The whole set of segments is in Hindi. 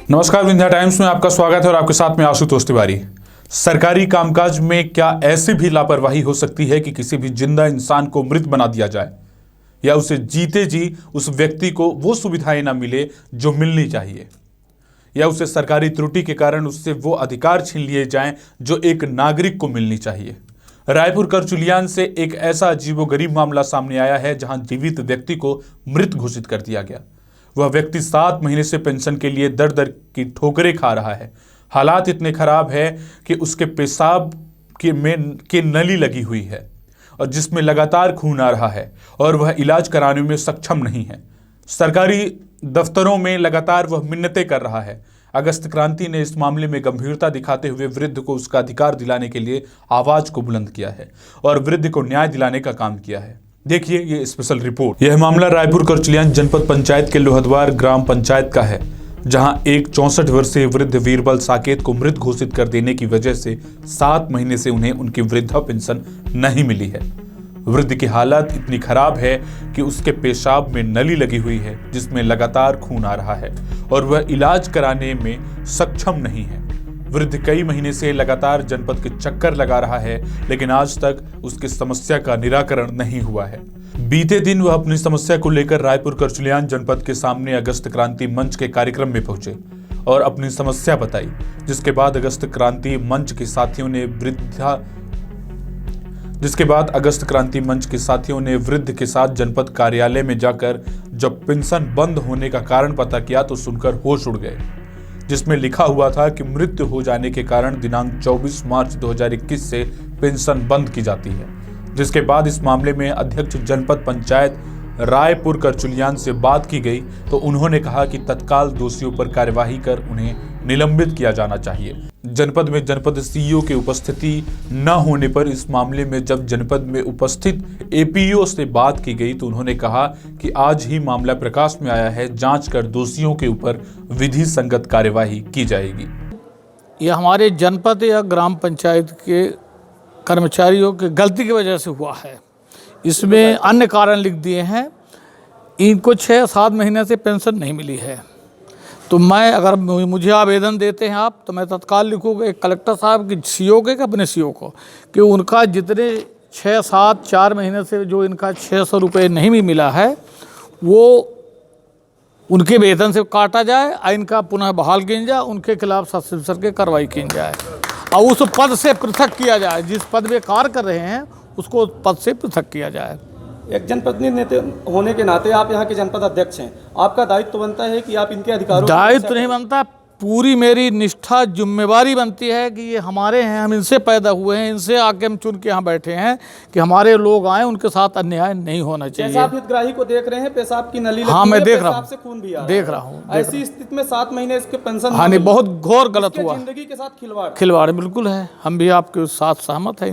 नमस्कार, विंध्या टाइम्स में आपका स्वागत है और आपके साथ में आशुतोष तिवारी। सरकारी कामकाज में क्या ऐसी भी लापरवाही हो सकती है कि किसी भी जिंदा इंसान को मृत बना दिया जाए या उसे जीते जी उस व्यक्ति को वो सुविधाएं ना मिले जो मिलनी चाहिए, या उसे सरकारी त्रुटि के कारण उससे वो अधिकार छीन लिए जाएं जो एक नागरिक को मिलनी चाहिए। रायपुर करचुलियान से एक ऐसा अजीबोगरीब मामला सामने आया है जहां जीवित व्यक्ति को मृत घोषित कर दिया गया। वह व्यक्ति 7 महीने से पेंशन के लिए दर दर की ठोकरें खा रहा है। हालात इतने खराब है कि उसके पेशाब के नली लगी हुई है और जिसमें लगातार खून आ रहा है और वह इलाज कराने में सक्षम नहीं है। सरकारी दफ्तरों में लगातार वह मिन्नतें कर रहा है। अगस्त क्रांति ने इस मामले में गंभीरता दिखाते हुए वृद्ध को उसका अधिकार दिलाने के लिए आवाज को बुलंद किया है और वृद्ध को न्याय दिलाने का काम किया है। देखिए ये स्पेशल रिपोर्ट। यह मामला रायपुर करचुलियान जनपद पंचायत के लोहद्वार ग्राम पंचायत का है, जहां एक 64 वर्षीय वृद्ध वीरबल साकेत को मृत घोषित कर देने की वजह से 7 महीने से उन्हें उनकी वृद्धा पेंशन नहीं मिली है। वृद्ध की हालत इतनी खराब है कि उसके पेशाब में नली लगी हुई है जिसमें लगातार खून आ रहा है और वह इलाज कराने में सक्षम नहीं है। वृद्ध कई महीने से लगातार जनपद के चक्कर लगा रहा है, लेकिन आज तक उसकी समस्या का निराकरण नहीं हुआ है। बीते दिन वह अपनी समस्या को लेकर रायपुर करचुलियान जनपद के सामने अगस्त क्रांति मंच के कार्यक्रम में पहुंचे और अपनी समस्या बताई, जिसके बाद अगस्त क्रांति मंच के साथियों ने वृद्ध के साथ जनपद कार्यालय में जाकर जब पेंशन बंद होने का कारण पता किया तो सुनकर होश उड़ गए, जिसमें लिखा हुआ था कि मृत्यु हो जाने के कारण दिनांक 24 मार्च 2021 से पेंशन बंद की जाती है। जिसके बाद इस मामले में अध्यक्ष जनपद पंचायत रायपुर करचुलियान से बात की गई तो उन्होंने कहा कि तत्काल दोषियों पर कार्यवाही कर उन्हें निलंबित किया जाना चाहिए। जनपद में जनपद सीईओ की उपस्थिति न होने पर इस मामले में जब जनपद में उपस्थित एपीओ से बात की गई तो उन्होंने कहा कि आज ही मामला प्रकाश में आया है, जांच कर दोषियों के ऊपर विधि संगत कार्यवाही की जाएगी। यह हमारे जनपद या ग्राम पंचायत के कर्मचारियों की गलती की वजह से हुआ है। इसमें अन्य कारण लिख दिए हैं। इनको 6-7 महीने से पेंशन नहीं मिली है, तो मैं अगर मुझे आवेदन देते हैं आप तो मैं तत्काल लिखूँगा एक कलेक्टर साहब की सीओ के अपने सीओ को कि उनका जितने 4 महीने से जो इनका 600 रुपये नहीं भी मिला है वो उनके वेतन से काटा जाए और इनका पुनः बहाल किया जाए, उनके खिलाफ सस्पेंशन की कार्रवाई की जाए और उस पद से पृथक किया जाए। जिस पद में कार्य कर रहे हैं उसको पद से पृथक किया जाए। एक जनप्रतिनिधि होने के नाते आप यहाँ के जनपद अध्यक्ष हैं, आपका दायित्व बनता है कि आप इनके अधिकारों दायित्व नहीं बनता, पूरी मेरी निष्ठा जिम्मेवारी बनती है कि ये हमारे हैं, हम इनसे पैदा हुए हैं, इनसे आके हम चुन के यहाँ बैठे हैं कि हमारे लोग आए, उनके साथ अन्याय नहीं होना चाहिए। पेशाब हितग्राही को देख रहे हैं, पेशाब की नली हाँ मैं देख रहा हूँ, से खून भी आ देख रहा हूँ। ऐसी स्थिति में 7 महीने इसके पेंशन हाँ नहीं, बहुत घोर गलत हुआ। जिंदगी के साथ खिलवाड़ बिल्कुल है। हम भी आपके साथ सहमत है,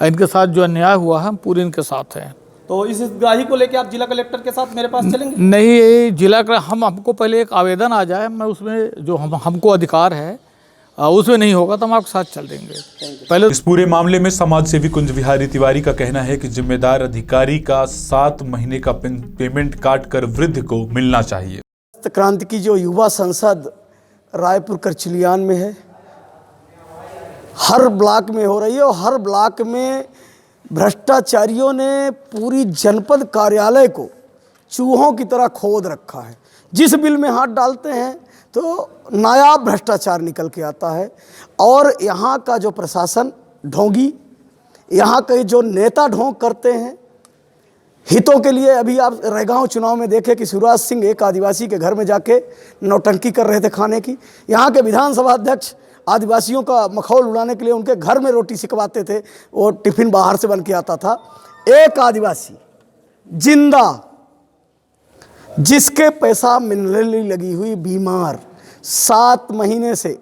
इनके साथ जो अन्याय हुआ है हम पूरे इनके साथ हैं। तो इस हितग्राही को लेकर आप जिला कलेक्टर के साथ मेरे पास चलेंगे? नहीं, जिला हमको पहले एक आवेदन आ जाए, मैं उसमें जो हमको अधिकार है उसमें नहीं होगा तो हम आपके साथ चल देंगे। पहले इस पूरे मामले में समाज सेवी कुंज विहारी तिवारी का कहना है कि जिम्मेदार अधिकारी का 7 महीने का पेमेंट काट कर वृद्ध को मिलना चाहिए। क्रांति की जो युवा संसद रायपुर करचुलियान में है, हर ब्लॉक में हो रही है और हर ब्लॉक में भ्रष्टाचारियों ने पूरी जनपद कार्यालय को चूहों की तरह खोद रखा है। जिस बिल में हाथ डालते हैं तो नायाब भ्रष्टाचार निकल के आता है और यहाँ का जो प्रशासन ढोंगी, यहाँ के जो नेता ढोंग करते हैं हितों के लिए। अभी आप रैगांव चुनाव में देखे कि शिवराज सिंह एक आदिवासी के घर में जाके नौटंकी कर रहे थे खाने की। यहाँ के विधानसभा अध्यक्ष आदिवासियों का मखौल उड़ाने के लिए उनके घर में रोटी सिकवाते थे, वो टिफिन बाहर से बन के आता था। एक आदिवासी जिंदा जिसके पेशाब में नली लगी हुई, बीमार, 7 महीने से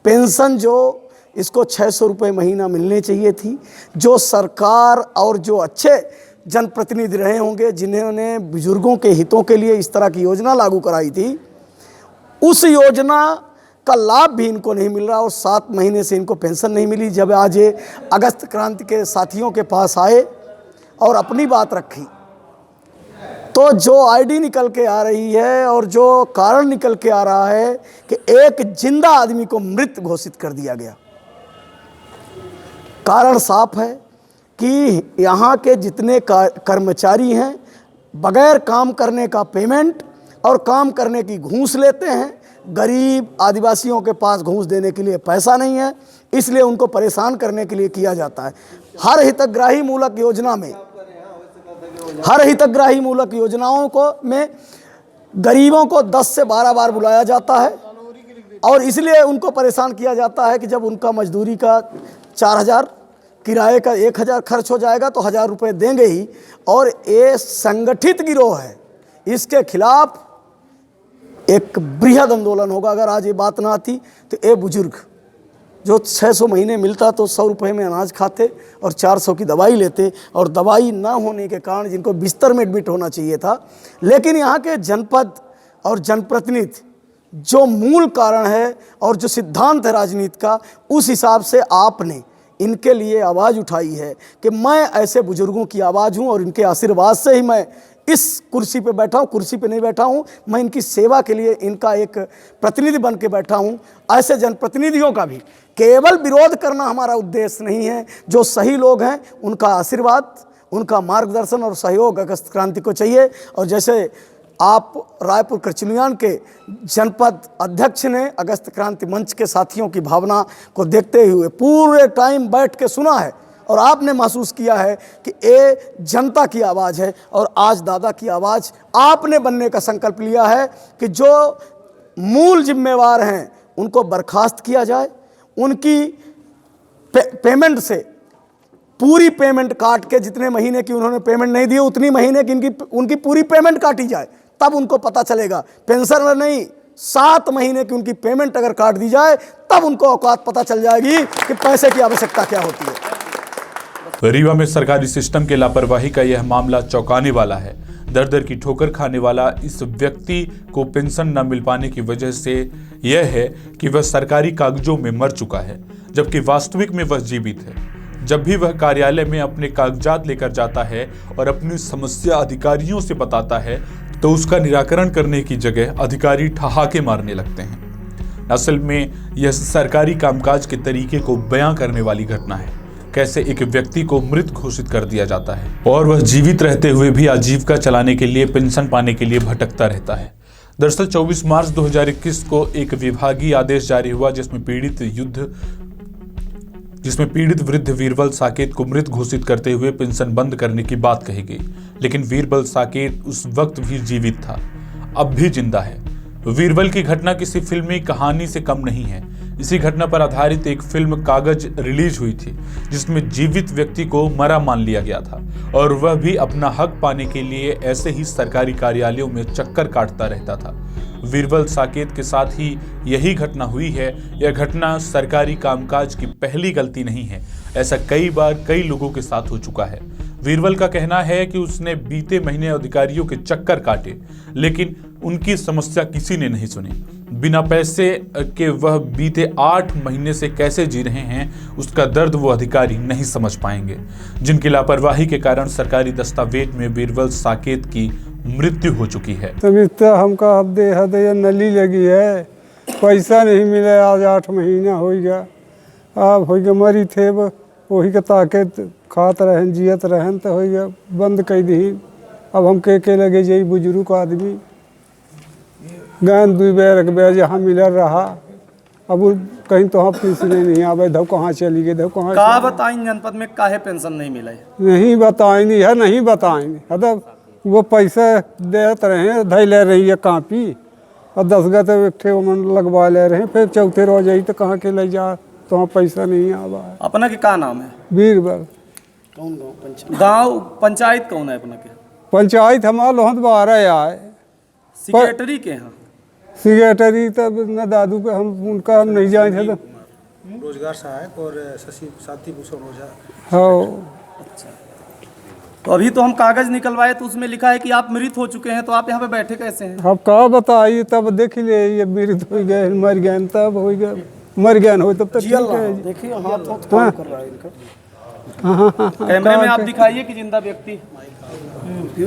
पेंशन जो इसको 600 रुपये महीना मिलने चाहिए थी, जो सरकार और जो अच्छे जनप्रतिनिधि रहे होंगे जिन्होंने बुजुर्गों के हितों के लिए इस तरह की योजना लागू कराई थी, उस योजना का लाभ भी इनको नहीं मिल रहा और 7 महीने से इनको पेंशन नहीं मिली। जब आज ये अगस्त क्रांति के साथियों के पास आए और अपनी बात रखी तो तो जो आईडी निकल के आ रही है और जो कारण निकल के आ रहा है कि एक जिंदा आदमी को मृत घोषित कर दिया गया। कारण साफ है कि यहाँ के जितने कर्मचारी हैं बगैर काम करने का पेमेंट और काम करने की घूस लेते हैं। गरीब आदिवासियों के पास घूस देने के लिए पैसा नहीं है, इसलिए उनको परेशान करने के लिए किया जाता है। हर हितग्राही मूलक योजना में, हर हितग्राही मूलक योजनाओं को में गरीबों को 10 से 12 बार बुलाया जाता है और इसलिए उनको परेशान किया जाता है कि जब उनका मजदूरी का 4000, किराए का 1000 खर्च हो जाएगा तो 1000 रुपये देंगे ही। और ये संगठित गिरोह है, इसके खिलाफ एक बृहद आंदोलन होगा। अगर आज ये बात ना आती तो ये बुजुर्ग जो 600 महीने मिलता तो 100 रुपये में अनाज खाते और 400 की दवाई लेते, और दवाई ना होने के कारण जिनको बिस्तर में एडमिट होना चाहिए था। लेकिन यहाँ के जनपद और जनप्रतिनिधि जो मूल कारण है और जो सिद्धांत है राजनीति का, उस हिसाब से आपने इनके लिए आवाज़ उठाई है कि मैं ऐसे बुजुर्गों की आवाज़ हूँ और इनके आशीर्वाद से ही मैं इस कुर्सी पे बैठा हूँ। कुर्सी पे नहीं बैठा हूँ, मैं इनकी सेवा के लिए इनका एक प्रतिनिधि बन के बैठा हूँ। ऐसे जनप्रतिनिधियों का भी केवल विरोध करना हमारा उद्देश्य नहीं है। जो सही लोग हैं उनका आशीर्वाद, उनका मार्गदर्शन और सहयोग अगस्त क्रांति को चाहिए। और जैसे आप रायपुर करचिलियान के जनपद अध्यक्ष ने अगस्त क्रांति मंच के साथियों की भावना को देखते हुए पूरे टाइम बैठ के सुना है और आपने महसूस किया है कि ये जनता की आवाज़ है। और आज दादा की आवाज़ आपने बनने का संकल्प लिया है कि जो मूल जिम्मेवार हैं उनको बर्खास्त किया जाए, उनकी पेमेंट से पूरी पेमेंट काट के, जितने महीने की उन्होंने पेमेंट नहीं दी उतनी महीने की उनकी पूरी पेमेंट काटी जाए। तब उनको पता चलेगा, पेंशन नहीं 7 महीने की उनकी पेमेंट अगर काट दी जाए तब उनको औकात पता चल जाएगी कि पैसे की आवश्यकता क्या होती है। रीवा में सरकारी सिस्टम के लापरवाही का यह मामला चौंकाने वाला है। दर दर की ठोकर खाने वाला इस व्यक्ति को पेंशन न मिल पाने की वजह से यह है कि वह सरकारी कागजों में मर चुका है, जबकि वास्तविक में वह जीवित है। जब भी वह कार्यालय में अपने कागजात लेकर जाता है और अपनी समस्या अधिकारियों से बताता है तो उसका निराकरण करने की जगह अधिकारी ठहाके मारने लगते हैं। असल में यह सरकारी कामकाज के तरीके को बयां करने वाली घटना है। कैसे एक व्यक्ति को मृत घोषित कर दिया जाता है और वह जीवित रहते हुए भी आजीविका चलाने के लिए पेंशन पाने के लिए भटकता रहता है। दरअसल 24 मार्च 2021 को एक विभागीय आदेश जारी हुआ जिसमें पीड़ित वृद्ध वीरबल साकेत को मृत घोषित करते हुए पेंशन बंद करने की बात कही गई। लेकिन वीरबल साकेत उस वक्त भी जीवित था, अब भी जिंदा है। वीरबल की घटना किसी फिल्मी कहानी से कम नहीं है। इसी घटना पर आधारित एक फिल्म कागज रिलीज हुई थी जिसमें जीवित व्यक्ति को मरा मान लिया गया था और वह भी अपना हक पाने के लिए ऐसे ही सरकारी कार्यालयों में चक्कर काटता रहता था। वीरबल साकेत के साथ ही यही घटना हुई है। यह घटना सरकारी कामकाज की पहली गलती नहीं है, ऐसा कई बार कई लोगों के साथ हो चुका है। वीरबल का कहना है कि उसने बीते महीने अधिकारियों के चक्कर काटे लेकिन उनकी समस्या किसी ने नहीं सुनी। बिना पैसे के वह बीते 8 महीने से कैसे जी रहे हैं उसका दर्द वो अधिकारी नहीं समझ पाएंगे, जिनकी लापरवाही के कारण सरकारी दस्तावेज में वीरबल साकेत की मृत्यु हो चुकी है। तभी तो हमका हद नली लगी है, पैसा नहीं मिले, आज 8 महीना हो गया। अब हो गया मरी थे वही के ताके खात रहन जियत रहन तो हो गया बंद कर दी। अब हम के लगे जाई बुजुर्ग आदमी गान 2 बेर जहाँ मिल रहा। अब कहीं तो हम किसी नहीं आवे धो कहाँ चली गई धो कहाँ का बताई जनपद में काहे पेंशन नहीं मिला है? नहीं बताएंगे है, नहीं बताएंगे। मतलब वो पैसे देते रहे धै ले रही है कापी और 10 गत एक लगवा ले रहे हैं, फिर चौथे रोज आई तो कहाँ के ले जा तो वहाँ पैसा नहीं आवा है। अपना के का नाम है? वीरबल। कौन गाँव पंचायत कौन है अपना के? पंचायत हमारा लोहत 12 आए। सेक्रेटरी के यहाँ सेक्रेटरी तब न दादू का हम नहीं जाए थे। रोजगार सहायक और सचिव साथी भूषण ओझा। हाँ। अच्छा, तो अभी तो हम कागज निकलवाए तो उसमें लिखा है कि आप मृत हो चुके हैं, तो आप यहाँ पे बैठे कैसे हैं? अब का बताइए, तब देख ले ये मृत हो गए मर गए तब हो गया, मर गया हो तब तक देखिए हाथ कर रहा है इनका। कैमरे में आप दिखाइए कि जिंदा व्यक्ति।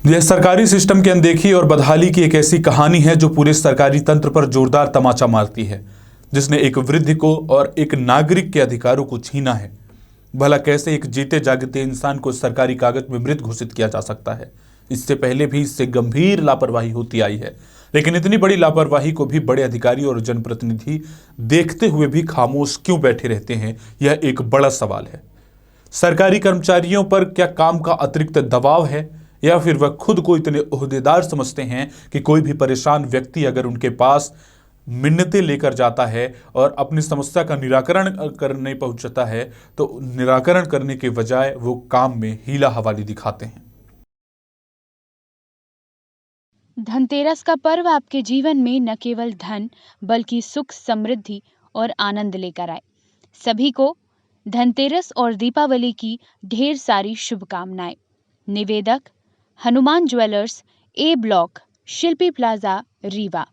यह सरकारी सिस्टम की अनदेखी और बदहाली की एक ऐसी कहानी है जो पूरे सरकारी तंत्र पर जोरदार तमाचा मारती है, जिसने एक वृद्ध को और एक नागरिक के अधिकारों को छीना है। भला कैसे एक जीते जागते इंसान को सरकारी कागज में मृत घोषित किया जा सकता है? इससे पहले भी इससे गंभीर लापरवाही होती आई है, लेकिन इतनी बड़ी लापरवाही को भी बड़े अधिकारी और जनप्रतिनिधि देखते हुए भी खामोश क्यों बैठे रहते हैं, यह एक बड़ा सवाल है। सरकारी कर्मचारियों पर क्या काम का अतिरिक्त दबाव है, या फिर वह खुद को इतने ओहदेदार समझते हैं कि कोई भी परेशान व्यक्ति अगर उनके पास मिन्नतें लेकर जाता है और अपनी समस्या का निराकरण करने पहुंचता है तो निराकरण करने के बजाय वो काम में हीला हवाली दिखाते हैं। धनतेरस का पर्व आपके जीवन में न केवल धन बल्कि सुख, समृद्धि और आनंद लेकर आए। सभी को धनतेरस और दीपावली की ढेर सारी शुभकामनाएं। निवेदक हनुमान ज्वेलर्स, ए ब्लॉक, शिल्पी प्लाजा, रीवा।